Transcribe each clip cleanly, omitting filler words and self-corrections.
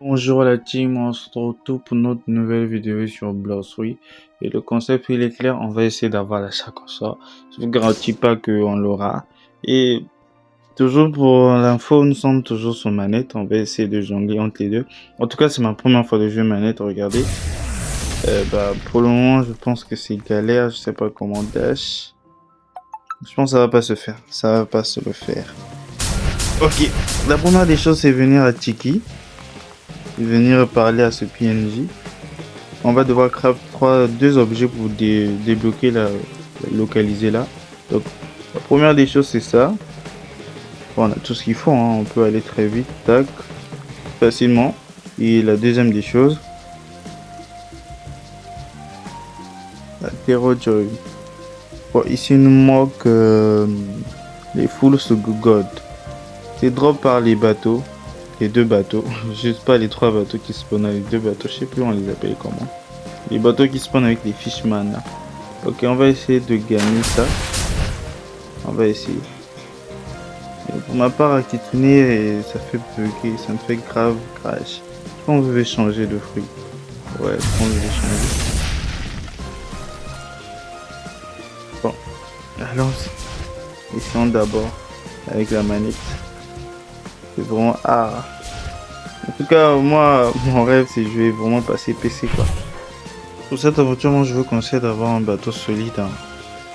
Bonjour la team, on se retrouve pour notre nouvelle vidéo sur Brasserie. Et le concept il est clair, on va essayer d'avoir l'achat comme ça. Je vous garantis pas qu'on l'aura. Et toujours pour l'info, nous sommes toujours sur manette, on va essayer de jongler entre les deux. En tout cas, c'est ma première fois de jouer manette, regardez. Pour le moment, je pense que c'est galère, je sais pas comment dash. Je pense que ça va pas se faire, ça va pas se le faire. Ok, la première des choses c'est venir à Tiki. Venir parler à ce PNJ. On va devoir craft deux objets pour débloquer localiser là. Donc la première des choses c'est ça. Bon, on a tout ce qu'il faut, hein. On peut aller très vite, tac, facilement. Et la deuxième des choses, la Terror Joy. Bon, ici il nous manque les Fools God. C'est drop par les bateaux. Les deux bateaux, juste pas les trois bateaux qui spawnent avec deux bateaux, je sais plus on les appelle comment. Les bateaux qui spawnent avec les fishman là. Ok, on va essayer de gagner ça. On va essayer. Et pour ma part, à Kitsune, ça fait bugger, ça me fait grave crash. Je pense que je vais changer de fruit. Ouais, je pense que je vais changer. Bon, allons-y. Essayons d'abord avec la manette. C'est vraiment en tout cas, moi, mon rêve, c'est que je vais vraiment passer PC, quoi. Pour cette aventure, moi, je veux conseiller d'avoir un bateau solide, hein.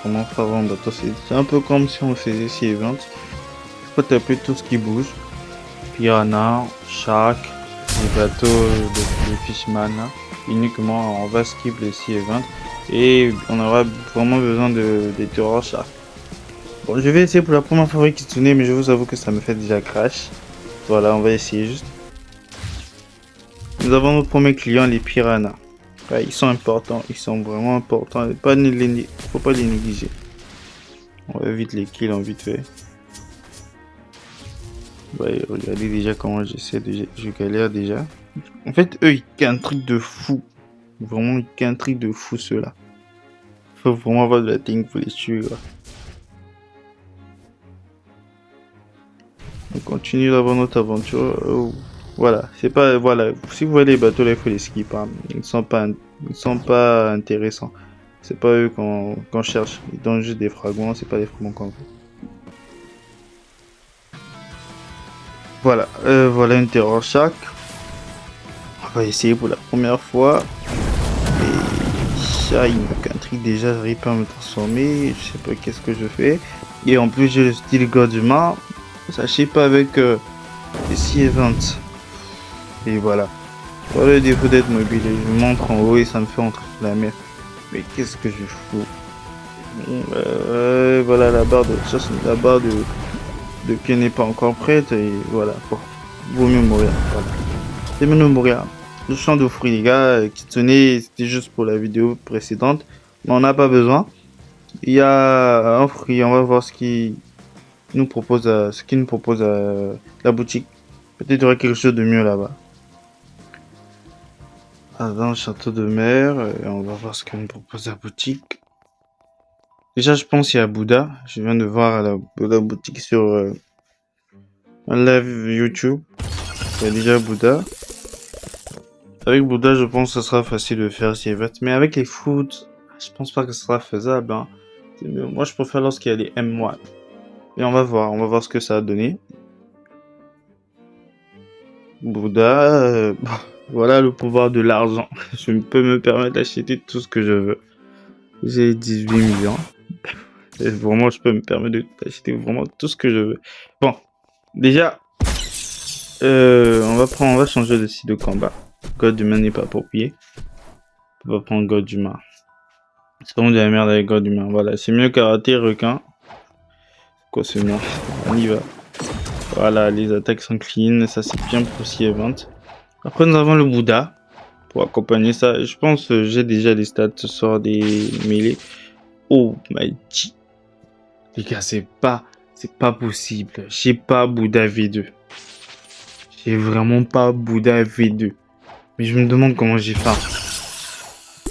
Comment faire avoir un bateau solide? C'est un peu comme si on faisait Sea Event. Il faut taper tout ce qui bouge. Piranha, Shark, les bateaux de Fishman, là. Uniquement, on va skip le Sea Event. Et on aura vraiment besoin des Terror Shark. Bon, je vais essayer pour la première fois avec Kitsune, mais je vous avoue que ça me fait déjà crash. Voilà, on va essayer juste. Nous avons nos premiers clients, les piranhas. Ouais, ils sont importants, ils sont vraiment importants. Faut pas les négliger. On va vite les kills en vite fait. Ouais, regardez déjà comment je galère déjà. En fait, eux, ils ont un truc de fou. Vraiment, ils ont un truc de fou, ceux-là. Faut vraiment avoir de la technique pour les tuer, quoi. On continue d'avoir notre aventure. Voilà, c'est pas, voilà, si vous voyez les bateaux là, il faut les skip, hein. Ils sont pas intéressants. C'est pas eux qu'on cherche. Ils donnent juste des fragments, c'est pas des fragments qu'on veut. Voilà, voilà une Terror Shark. On va essayer pour la première fois. Et ça, il manque un truc déjà, j'arrive pas à me transformer. Je sais pas qu'est-ce que je fais. Et en plus, j'ai le style Godma. Ça chie pas avec les Sea Events. Et voilà. Voilà le défaut d'être mobile. Je montre en haut et ça me fait entrer dans la mer. Mais qu'est-ce que je fous? Voilà la barre de pied n'est pas encore prête et voilà. Bon, vaut mieux mourir. Voilà. C'est mieux mourir. Le champ de fruits les gars, Kitsune c'était juste pour la vidéo précédente, mais on n'a pas besoin. Il y a un fruit, on va voir ce qu'il nous propose à la boutique. Peut-être qu'il y aura quelque chose de mieux là-bas. Dans le château de mer, on va voir ce que nous propose la boutique. Déjà, je pense qu'il y a Bouddha. Je viens de voir la boutique sur un live YouTube. Il y a déjà Bouddha. Avec Bouddha, je pense que ce sera facile de faire si event. Mais avec les foot, je pense pas que ce sera faisable, hein. Moi, je préfère lorsqu'il y a les M1. Et on va voir ce que ça a donné. Bouddha, voilà le pouvoir de l'argent. Je peux me permettre d'acheter tout ce que je veux. J'ai 18 millions. Et vraiment, je peux me permettre d'acheter vraiment tout ce que je veux. Bon, déjà, on va changer de style de combat. God humain n'est pas approprié. On va prendre God humain. C'est vraiment de la merde avec God humain. Voilà, c'est mieux karaté, requin. Quoi, c'est mieux. On y va. Voilà, les attaques sont clean. Ça, c'est bien pour Sea Event. Après, nous avons le Bouddha. Pour accompagner ça, je pense que j'ai déjà les stats sur des mêlées. Oh my god. Les gars, c'est pas possible. J'ai pas Bouddha V2. J'ai vraiment pas Bouddha V2. Mais je me demande comment j'ai fait.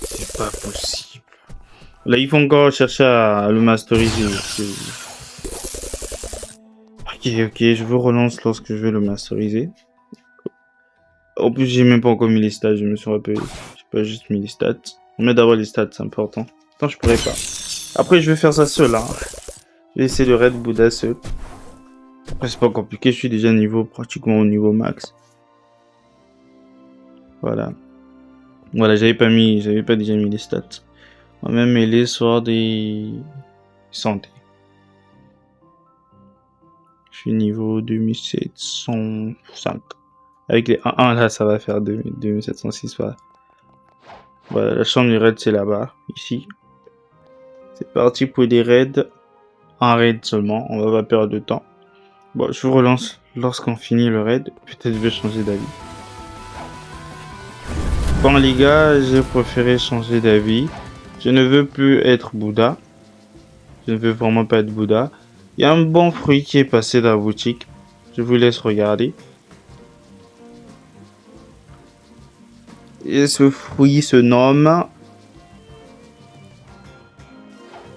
C'est pas possible. Là, il faut encore chercher à le masteriser. Ok, je vous relance lorsque je vais le masteriser. En plus, j'ai même pas encore mis les stats, je me suis rappelé. J'ai pas juste mis les stats. On met d'abord les stats, c'est important. Attends, je pourrais pas. Après, je vais faire ça seul, hein. Je vais essayer le raid Bouddha seul. Après, c'est pas compliqué, je suis déjà pratiquement au niveau max. Voilà. Voilà, j'avais pas déjà mis les stats. On va même mêler sur des santé. Je suis niveau 2705. Avec les 1-1 là, ça va faire 2706. Voilà. Voilà, la chambre du raid c'est là-bas, ici. C'est parti pour des raids. Un raid seulement, on va pas perdre de temps. Bon, je vous relance lorsqu'on finit le raid. Peut-être je vais changer d'avis. Bon les gars, j'ai préféré changer d'avis. Je ne veux plus être Bouddha. Je ne veux vraiment pas être Bouddha. Il y a un bon fruit qui est passé dans la boutique. Je vous laisse regarder. Et ce fruit se nomme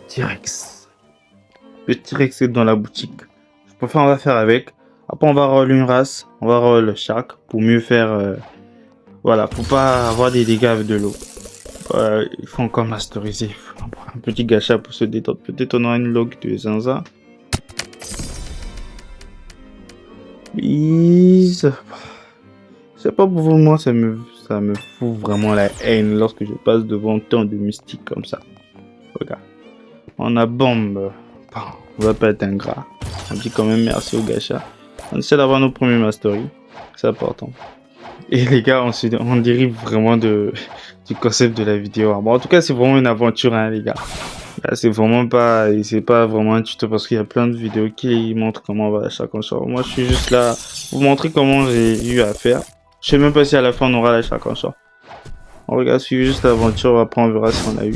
T-Rex. Le T-Rex est dans la boutique. Je préfère on va faire avec. Après on va roll une race. On va roll Shark pour mieux faire... voilà, pour pas avoir des dégâts avec de l'eau. Il faut encore masteriser. Il faut un petit gacha pour se détendre. Peut-être on aura une log de Zinza. Please. C'est pas pour vous, moi, ça me fout vraiment la haine lorsque je passe devant tant de mystiques comme ça. Regarde. On a bombe. Bon, on va pas être ingrat. On dit quand même merci au gacha. On essaie d'avoir nos premiers mastery. C'est important. Et les gars, on dérive vraiment du concept de la vidéo. Bon, en tout cas, c'est vraiment une aventure, hein, les gars. Là, c'est vraiment pas, c'est pas vraiment un tuto parce qu'il y a plein de vidéos qui montrent comment on va à chaque consort. Moi, je suis juste là pour vous montrer comment j'ai eu à faire. Je sais même pas si à la fin on aura la chaque consort. On regarde, suivez juste l'aventure, après on verra si on a eu.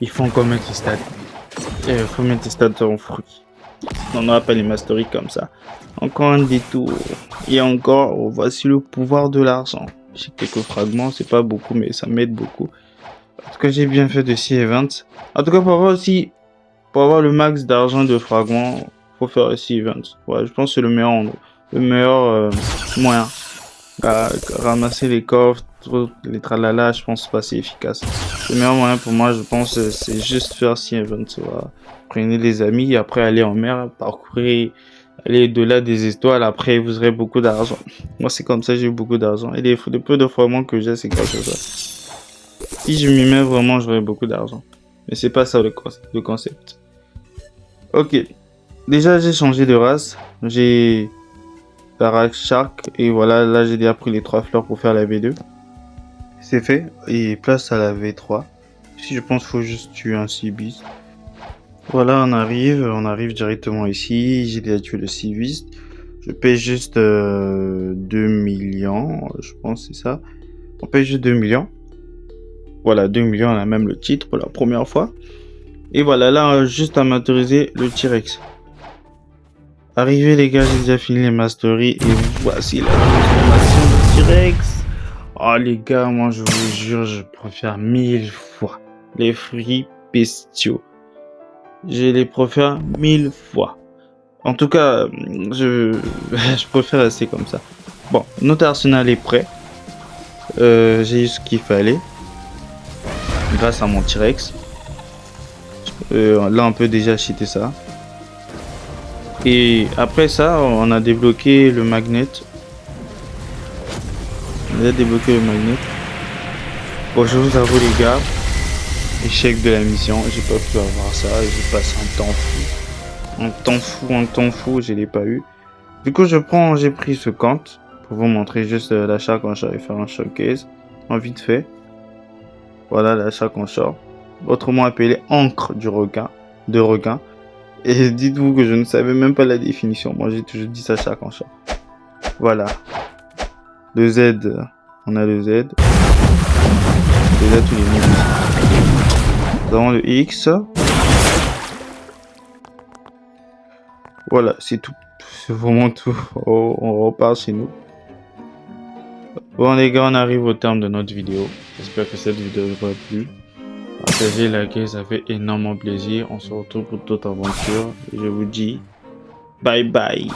Il faut encore mettre les stats. Il faut mettre les stats en fruit. On n'aura pas les masteries comme ça. Encore un détour. Et encore, voici le pouvoir de l'argent. J'ai quelques fragments, c'est pas beaucoup, mais ça m'aide beaucoup. En tout cas, j'ai bien fait de 6 events. En tout cas, pour avoir le max d'argent de fragments, faut faire 6 events. Ouais, je pense que c'est le meilleur moyen. Ramasser les coffres, les tralala, je pense pas c'est efficace. Le meilleur moyen pour moi, je pense, c'est juste faire 6 events. Voilà. Prenez les amis, après aller en mer, parcourir, aller de-delà des étoiles, après vous aurez beaucoup d'argent. Moi, c'est comme ça, j'ai eu beaucoup d'argent. Et les peu de fragments que j'ai, c'est grâce à ça. Si je m'y mets vraiment, j'aurai beaucoup d'argent. Mais c'est pas ça le concept. Ok. Déjà, j'ai changé de race. J'ai Tarak Shark. Et voilà, là, j'ai déjà pris les 3 fleurs pour faire la V2. C'est fait. Et place à la V3. Si je pense qu'il faut juste tuer un Seabeast. Voilà, on arrive directement ici. J'ai déjà tué le Seabeast. Je paye juste 2 millions. Je pense c'est ça. On paye juste 2 millions. Voilà, 2 millions, on a même le titre pour la première fois. Et voilà, là, on a juste à masteriser le T-Rex. Arrivé les gars, j'ai déjà fini les masteries et voici la transformation du T-Rex. Oh les gars, moi je vous jure, je préfère 1000 fois les fruits bestiaux. Je les préfère 1000 fois. En tout cas, je préfère rester comme ça. Bon, notre arsenal est prêt. J'ai eu ce qu'il fallait. Grâce à mon T-Rex. Là, on peut déjà cheater ça. Et après ça, on a débloqué le magnet. On a débloqué le magnet. Bon, je vous avoue les gars, échec de la mission. J'ai pas pu avoir ça. J'ai passé un temps fou, je l'ai pas eu. Du coup, j'ai pris ce compte pour vous montrer juste l'achat quand je vais faire un showcase en vite fait. Voilà l'achat qu'on sort, autrement appelé encre de requin. Et dites-vous que je ne savais même pas la définition. Moi, j'ai toujours dit ça chaque sort. Voilà. Le Z, on a le Z. Déjà tous les niveaux. Nous avons le X. Voilà, c'est tout. C'est vraiment tout. Oh, on repart chez nous. Bon les gars, on arrive au terme de notre vidéo. J'espère que cette vidéo vous a plu. Partagez, likez, ça fait énormément plaisir. On se retrouve pour d'autres aventures. Je vous dis bye bye.